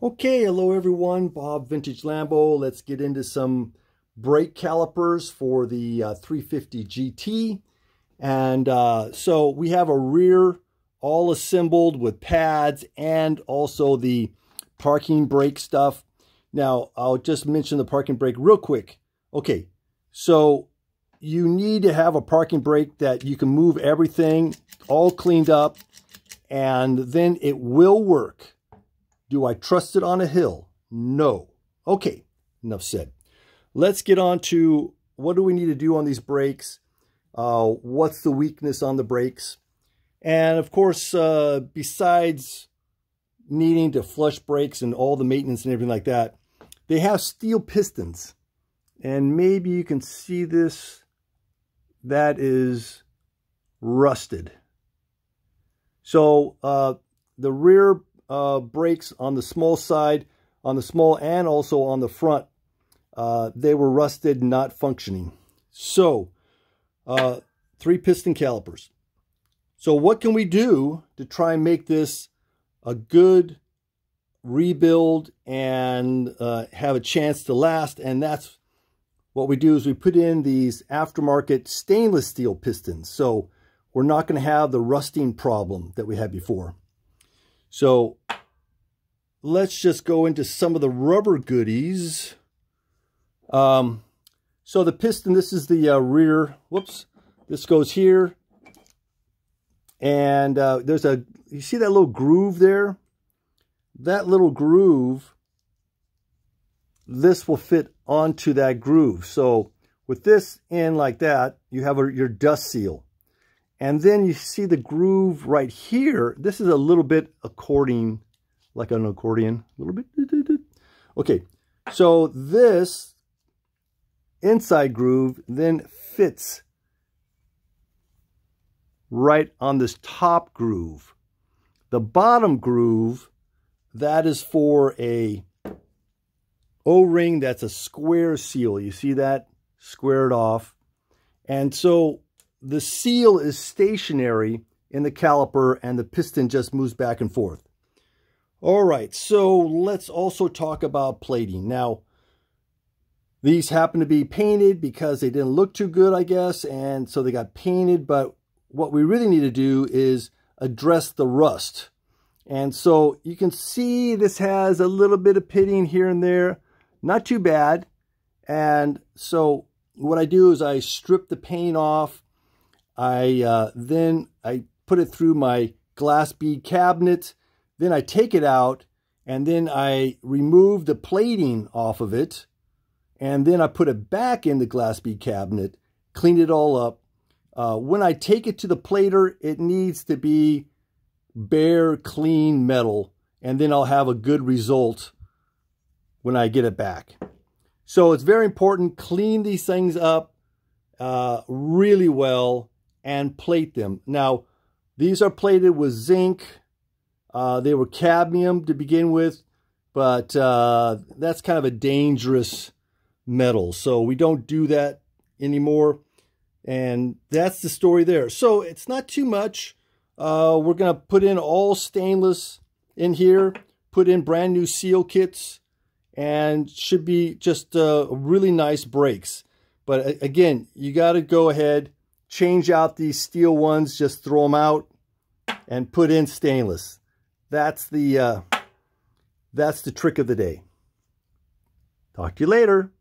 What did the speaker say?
Okay, hello everyone, Bob Vintage Lambo. Let's get into some brake calipers for the 350 GT. And so we have a rear all assembled with pads and also the parking brake stuff. Now, I'll just mention the parking brake real quick. Okay, so you need to have a parking brake that you can move everything all cleaned up, and then it will work. Do I trust it on a hill? No. Okay, enough said. Let's get on to what do we need to do on these brakes? What's the weakness on the brakes? And of course, besides needing to flush brakes and all the maintenance and everything like that, they have steel pistons. And maybe you can see this. That is rusted. So the rear brakes on the small side, on the small and also on the front, they were rusted, not functioning. So 3 piston calipers. So what can we do to try and make this a good rebuild and have a chance to last? And that's what we do, is we put in these aftermarket stainless steel pistons. So we're not going to have the rusting problem that we had before. So let's just go into some of the rubber goodies. So the piston, this is the rear, whoops, this goes here. And there's you see that little groove there? That little groove, this will fit onto that groove. So with this in like that, you have your dust seal. And then you see the groove right here. This is a little bit accordion, like an accordion, a little bit. Okay, so this inside groove then fits right on this top groove. The bottom groove, that is for a O-ring that's a square seal. You see that? Squared off. And so the seal is stationary in the caliper and the piston just moves back and forth. All right, so let's also talk about plating. Now, these happen to be painted because they didn't look too good, I guess, and so they got painted, but what we really need to do is address the rust. And so you can see this has a little bit of pitting here and there, not too bad. And so what I do is I strip the paint off. Then I put it through my glass bead cabinet. Then I take it out and then I remove the plating off of it. And then I put it back in the glass bead cabinet, clean it all up. When I take it to the plater, it needs to be bare, clean metal. And then I'll have a good result when I get it back. So it's very important, clean these things up really well and plate them. Now, these are plated with zinc. They were cadmium to begin with, but that's kind of a dangerous metal. So we don't do that anymore. And that's the story there. So it's not too much. We're going to put in all stainless in here, put in brand new seal kits, and should be just really nice brakes. But again, you got to go ahead, change out these steel ones, just throw them out and put in stainless. That's the trick of the day. Talk to you later.